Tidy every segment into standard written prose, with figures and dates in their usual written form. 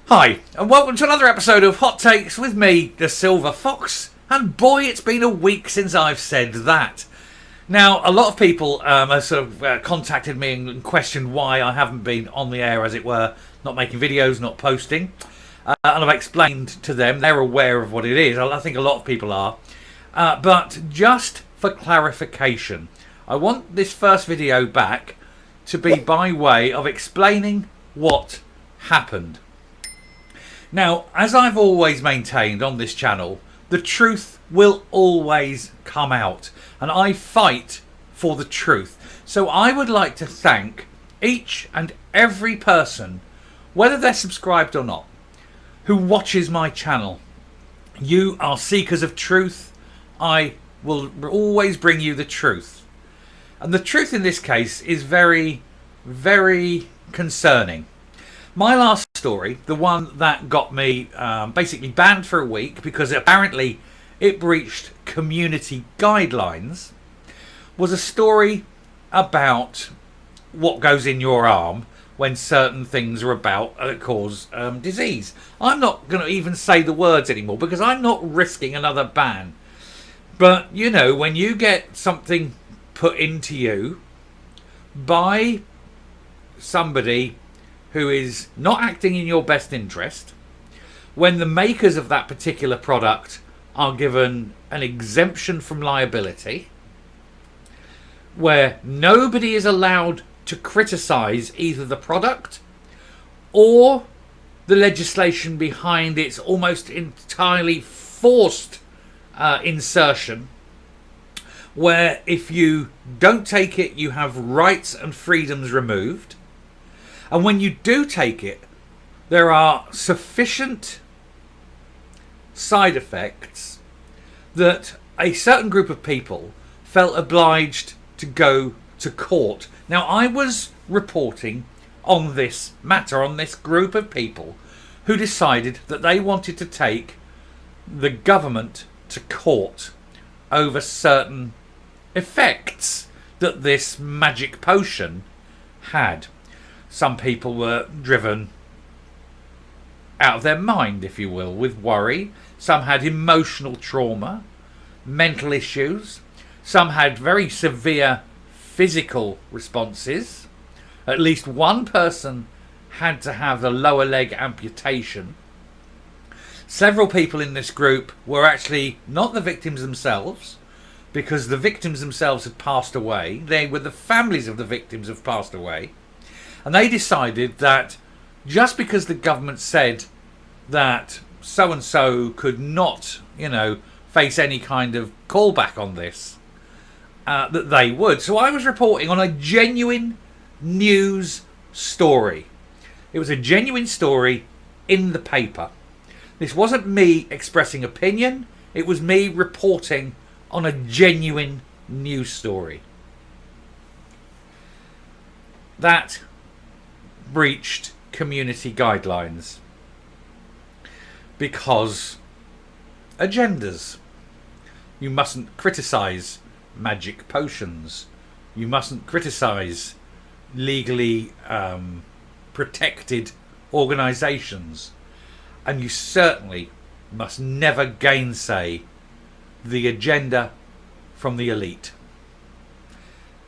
Hi, and welcome to another episode of Hot Takes with me, the Silver Fox. And boy, it's been a week since I've said that. Now, a lot of people have sort of contacted me and questioned why I haven't been on the air, as it were, not making videos, not posting. And I've explained to them, they're aware of what it is. I think a lot of people are. But just for clarification, I want this first video back to be by way of explaining what happened. Now, as I've always maintained on this channel, the truth will always come out, and I fight for the truth. So I would like to thank each and every person, whether they're subscribed or not, who watches my channel. You are seekers of truth. I will always bring you the truth. And the truth in this case is very, very concerning. My last story, the one that got me basically banned for a week because apparently it breached community guidelines, was a story about what goes in your arm when certain things are about cause disease. I'm not going to even say the words anymore because I'm not risking another ban. But, you know, when you get something put into you by somebody who is not acting in your best interest, when the makers of that particular product are given an exemption from liability, where nobody is allowed to criticise either the product or the legislation behind its almost entirely forced insertion, where if you don't take it, you have rights and freedoms removed. And when you do take it, there are sufficient side effects that a certain group of people felt obliged to go to court. Now, I was reporting on this matter, on this group of people who decided that they wanted to take the government to court over certain effects that this magic potion had. Some people were driven out of their mind, if you will, with worry. Some had emotional trauma, mental issues. Some had very severe physical responses. At least one person had to have the lower leg amputation. Several people in this group were actually not the victims themselves, because the victims themselves had passed away. They were the families of the victims have passed away. And they decided that just because the government said that so-and-so could not, face any kind of callback on this, that they would. So I was reporting on a genuine news story. It was a genuine story in the paper. This wasn't me expressing opinion. It was me reporting on a genuine news story. That breached community guidelines because agendas. You mustn't criticise magic potions. You mustn't criticise legally protected organisations. And you certainly must never gainsay the agenda from the elite.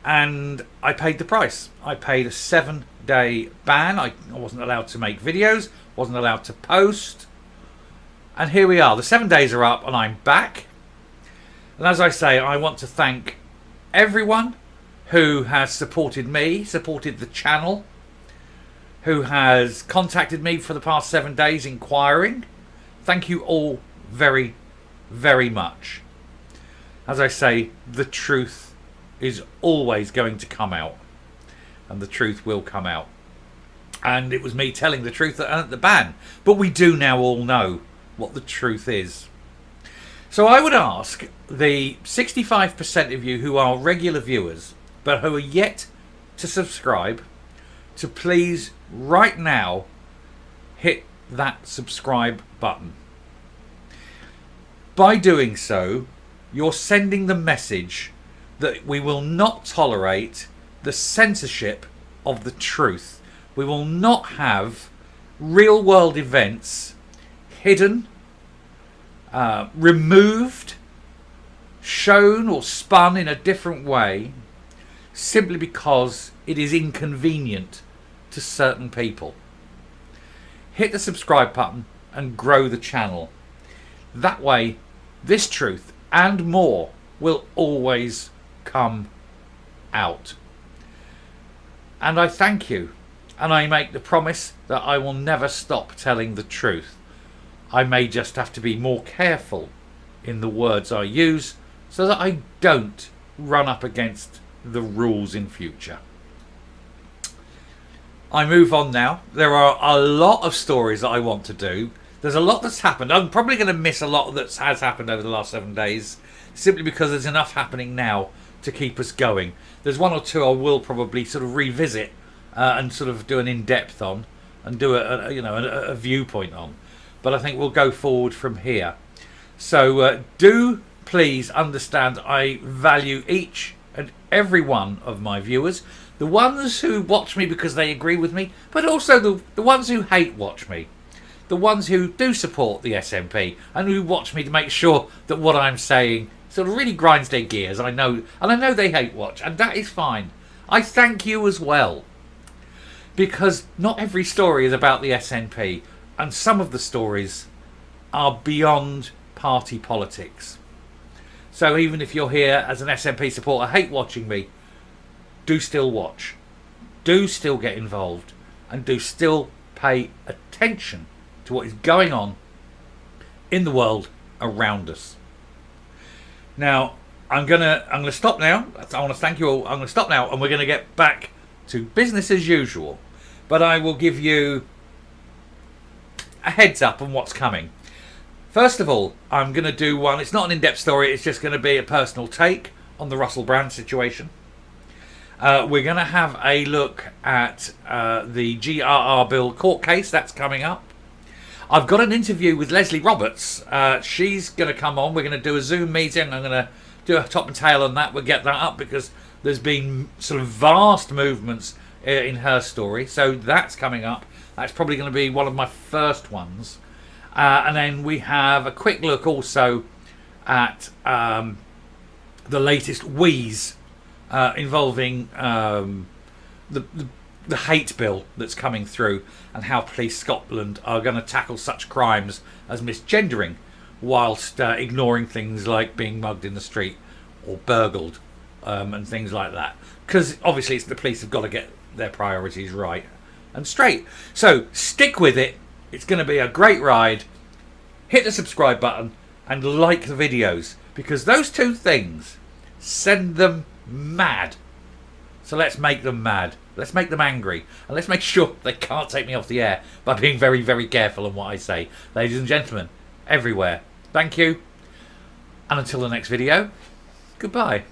And I paid the price. I paid a 7-day ban. I wasn't allowed to make videos, wasn't allowed to post. And here we are. The 7 days are up and I'm back. And as I say, I want to thank everyone who has supported me, supported the channel, who has contacted me for the past 7 days inquiring. Thank you all very, very much. As I say, the truth is always going to come out, and the truth will come out. And it was me telling the truth that earned the ban, but we do now all know what the truth is. So I would ask the 65% of you who are regular viewers but who are yet to subscribe to please right now hit that subscribe button. By doing so, you're sending the message that we will not tolerate the censorship of the truth. We will not have real world events hidden, removed, shown or spun in a different way simply because it is inconvenient to certain people. Hit the subscribe button and grow the channel. That way, this truth and more will always come out. And I thank you, and I make the promise that I will never stop telling the truth. I may just have to be more careful in the words I use so that I don't run up against the rules in future. I move on now. There are a lot of stories that I want to do. There's a lot that's happened. I'm probably going to miss a lot that has happened over the last 7 days, simply because there's enough happening now to keep us going. There's one or two I will probably sort of revisit and sort of do an in-depth on and do a viewpoint on. But I think we'll go forward from here. So do please understand I value each and every one of my viewers. The ones who watch me because they agree with me, but also the ones who hate watch me. The ones who do support the SNP and who watch me to make sure that what I'm saying sort of really grinds their gears. I know, and I know they hate watch, and that is fine. I thank you as well. Because not every story is about the SNP, and some of the stories are beyond party politics. So even if you're here as an SNP supporter, hate watching me, do still watch. Do still get involved, and do still pay attention to what is going on in the world around us. Now, I'm gonna stop now. I want to thank you all. I'm gonna stop now, and we're gonna get back to business as usual. But I will give you a heads up on what's coming. First of all, I'm gonna do one. It's not an in-depth story. It's just gonna be a personal take on the Russell Brand situation. We're gonna have a look at the GRR bill court case that's coming up. I've got an interview with Leslie Roberts. She's going to come on. We're going to do a Zoom meeting. I'm going to do a top and tail on that. We'll get that up because there's been sort of vast movements in her story. So that's coming up. That's probably going to be one of my first ones. And then we have a quick look also at the latest wheeze involving the hate bill that's coming through and how Police Scotland are going to tackle such crimes as misgendering whilst ignoring things like being mugged in the street or burgled and things like that. Because obviously it's the police have got to get their priorities right and straight. So stick with it. It's going to be a great ride. Hit the subscribe button and like the videos, because those two things send them mad. So let's make them mad. Let's make them angry. And let's make sure they can't take me off the air by being very, very careful on what I say. Ladies and gentlemen, everywhere, thank you. And until the next video, goodbye.